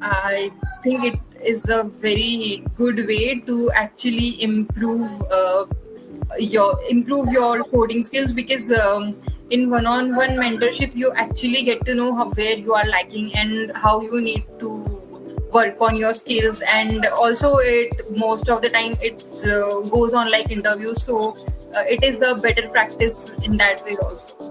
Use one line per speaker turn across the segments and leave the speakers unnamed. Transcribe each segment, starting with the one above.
I think it is a very good way to actually improve your coding skills because in one-on-one mentorship you actually get to know where you are lacking and how you need to work on your skills, and also it most of the time it goes on like interviews, so it is a better practice in that way also.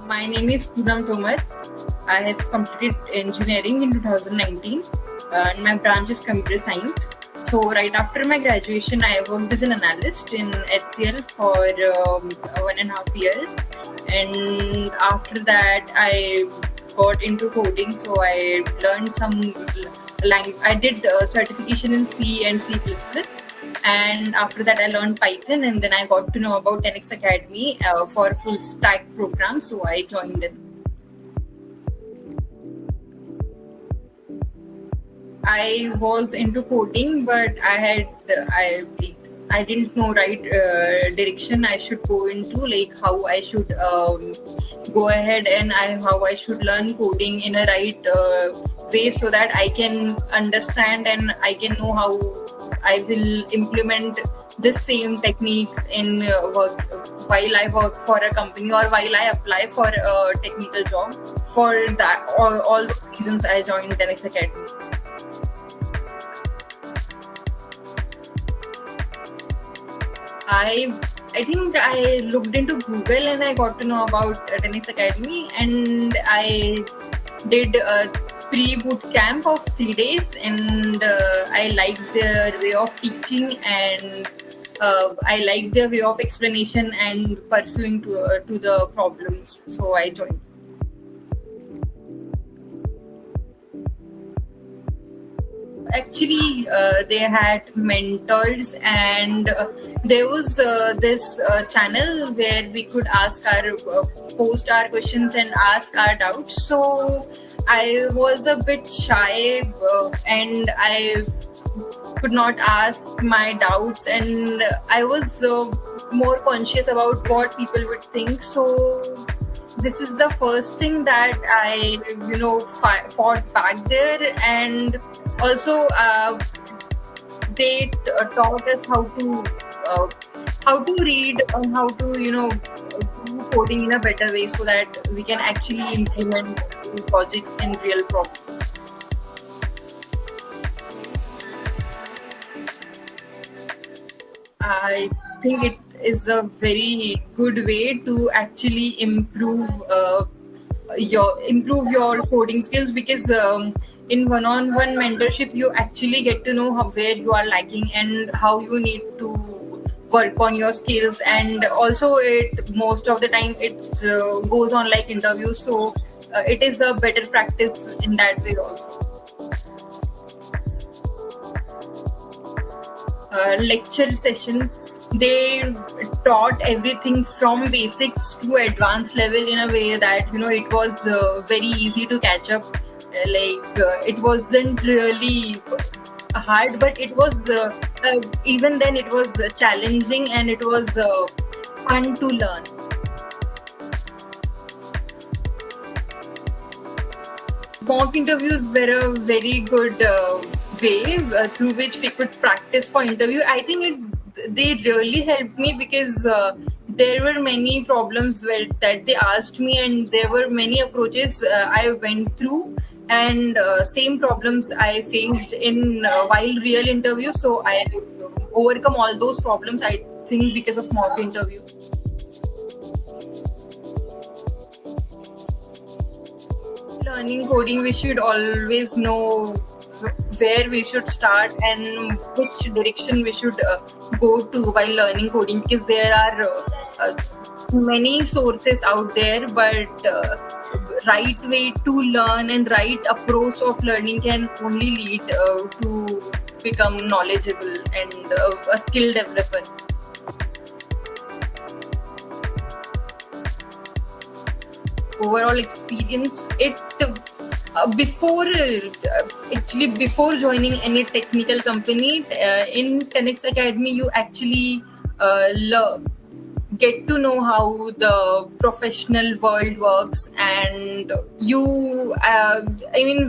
My name is Poonam Tomar. I have completed engineering in 2019 and my branch is computer science. So right after my graduation, I worked as an analyst in HCL for 1.5 years, and after that, I got into coding. So I learned some language. I did certification in C and C++, and after that, I learned Python, and then I got to know about 10x Academy for full stack program. So I joined it. I was into coding, but I didn't know right direction I should go into, like how I should go ahead and how I should learn coding in a right way so that I can understand and I can know how I will implement the same techniques in work while I work for a company or while I apply for a technical job. For that, all those reasons, I joined 10x Academy. I I think I looked into Google and I got to know about Tennis Academy, and I did a pre-boot camp of 3 days, and I liked their way of teaching, and I liked their way of explanation and pursuing to the problems. So I joined. Actually, they had mentors, and there was this channel where we could post our questions and ask our doubts. So I was a bit shy, and I could not ask my doubts, and I was more conscious about what people would think. So this is the first thing that I fought back there, and also they taught us how to read and how to do coding in a better way so that we can actually implement projects in real problems. I think it is a very good way to actually improve your coding skills because in one-on-one mentorship you actually get to know where you are lacking and how you need to work on your skills, and also it most of the time it goes on like interviews, so it is a better practice in that way also. Lecture sessions, they taught everything from basics to advanced level in a way that it was very easy to catch up. It wasn't really hard, but it was even then it was challenging, and it was fun to learn. Mock interviews were a very good way through which we could practice for interview. I think they really helped me because there were many problems that they asked me, and there were many approaches I went through, and same problems I faced in while real interview. So I overcome all those problems, I think, because of mock interview. Learning coding, we should always know where we should start and which direction we should go to while learning coding, because there are many sources out there, but right way to learn and right approach of learning can only lead to become knowledgeable and a skill developer. Overall experience, it before joining any technical company in 10x Academy, you actually get to know how the professional world works. And you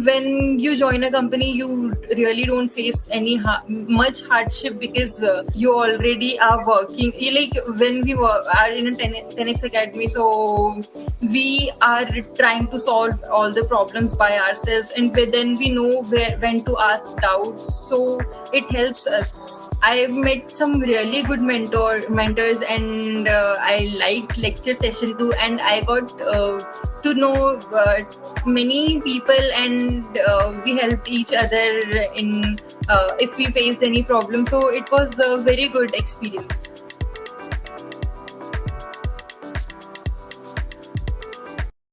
when you join a company, you really don't face any much hardship, because you already are working. Like when we are in a 10x academy, so we are trying to solve all the problems by ourselves, and then we know when to ask doubts, so it helps us. I met some really good mentors, and I liked lecture session too, and I got to know many people, and we helped each other in if we faced any problem. So it was a very good experience.